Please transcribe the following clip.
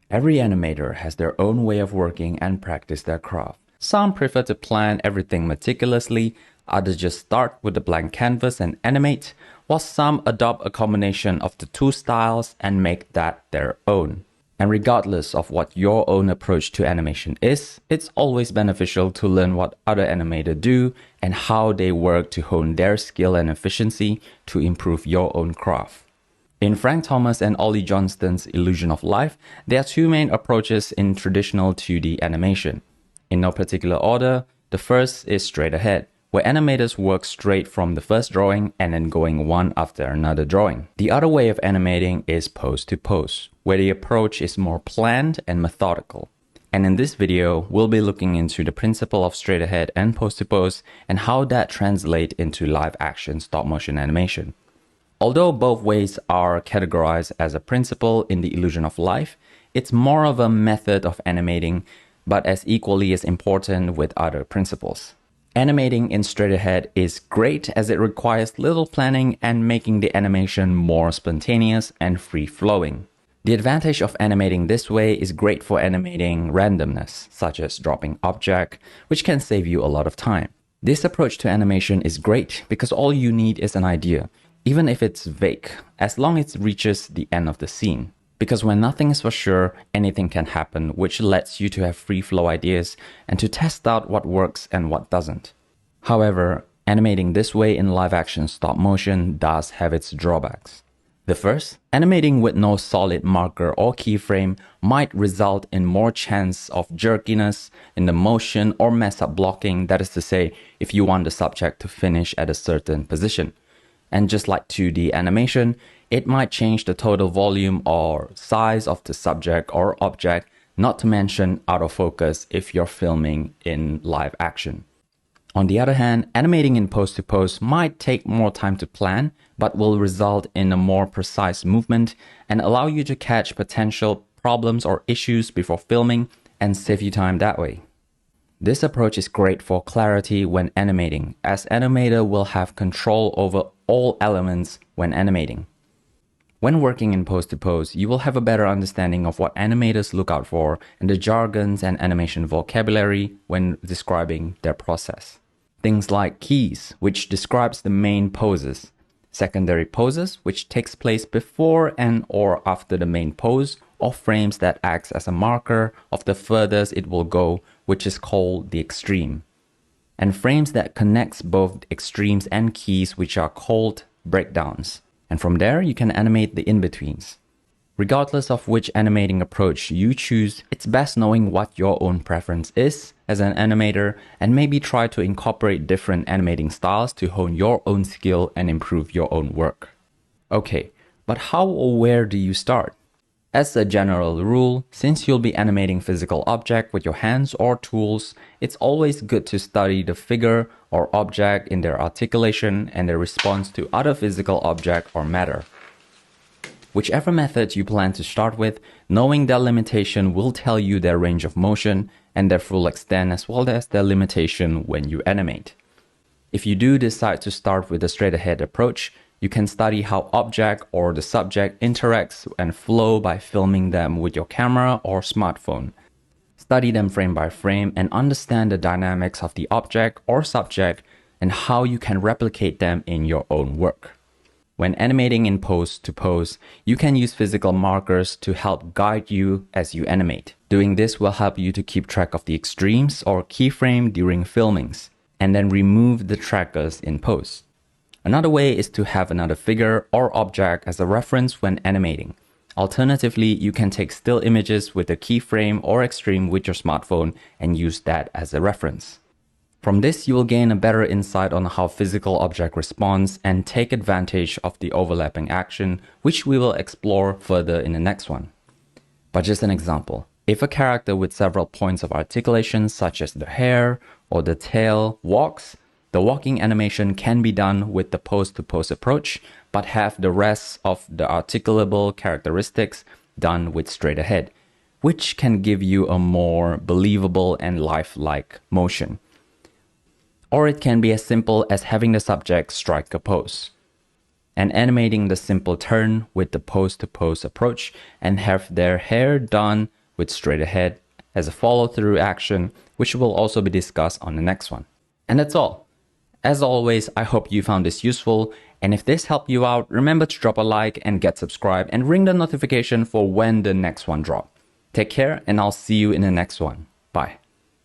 Every animator has their own way of working and practice their craft. Some prefer to plan everything meticulously, others just start with a blank canvas and animate, while some adopt a combination of the two styles and make that their own. And regardless of what your own approach to animation is, it's always beneficial to learn what other animators do and how they work to hone their skill and efficiency to improve your own craft. In Frank Thomas and Ollie Johnston's Illusion of Life, there are two main approaches in traditional 2D animation. In no particular order, the first is straight ahead, where animators work straight from the first drawing and then going one after another drawing. The other way of animating is pose to pose, where the approach is more planned and methodical. And in this video, we'll be looking into the principle of straight ahead and pose to pose and how that translates into live action stop motion animation. Although both ways are categorized as a principle in the Illusion of Life, it's more of a method of animating, but as equally as important with other principles. Animating in straight ahead is great as it requires little planning and making the animation more spontaneous and free-flowing. The advantage of animating this way is great for animating randomness, such as dropping object, which can save you a lot of time. This approach to animation is great because all you need is an idea, even if it's vague, as long as it reaches the end of the scene. Because when nothing is for sure, anything can happen, which lets you to have free flow ideas and to test out what works and what doesn't. However, animating this way in live action stop motion does have its drawbacks. The first, animating with no solid marker or keyframe might result in more chance of jerkiness in the motion or mess up blocking, that is to say, if you want the subject to finish at a certain position. And just like 2D animation, it might change the total volume or size of the subject or object, not to mention out of focus if you're filming in live action. On the other hand, animating in pose to pose might take more time to plan, but will result in a more precise movement and allow you to catch potential problems or issues before filming and save you time that way. This approach is great for clarity when animating, as animator will have control over all elements when animating. When working in pose to pose, you will have a better understanding of what animators look out for and the jargons and animation vocabulary when describing their process. Things like keys, which describes the main poses, secondary poses, which takes place before and or after the main pose, or frames that acts as a marker of the furthest it will go, which is called the extreme, and frames that connects both extremes and keys, which are called breakdowns. And from there, you can animate the in-betweens. Regardless of which animating approach you choose, it's best knowing what your own preference is as an animator and maybe try to incorporate different animating styles to hone your own skill and improve your own work. Okay, but how or where do you start? As a general rule, since you'll be animating physical object with your hands or tools, it's always good to study the figure or object in their articulation and their response to other physical object or matter. Whichever method you plan to start with, knowing their limitation will tell you their range of motion and their full extent as well as their limitation when you animate. If you do decide to start with a straight ahead approach, you can study how object or the subject interacts and flow by filming them with your camera or smartphone. Study them frame by frame and understand the dynamics of the object or subject and how you can replicate them in your own work. When animating in pose to pose, you can use physical markers to help guide you as you animate. Doing this will help you to keep track of the extremes or keyframe during filmings, and then remove the trackers in post. Another way is to have another figure or object as a reference when animating. Alternatively, you can take still images with a keyframe or extreme with your smartphone and use that as a reference. From this, you will gain a better insight on how physical object responds and take advantage of the overlapping action, which we will explore further in the next one. But just an example, if a character with several points of articulation such as the hair or the tail walks, the walking animation can be done with the pose-to-pose approach, but have the rest of the articulable characteristics done with straight ahead, which can give you a more believable and lifelike motion. Or it can be as simple as having the subject strike a pose and animating the simple turn with the pose-to-pose approach and have their hair done with straight ahead as a follow-through action, which will also be discussed on the next one. And that's all. As always, I hope you found this useful, and if this helped you out, remember to drop a like and get subscribed and ring the notification for when the next one drops. Take care, and I'll see you in the next one. Bye.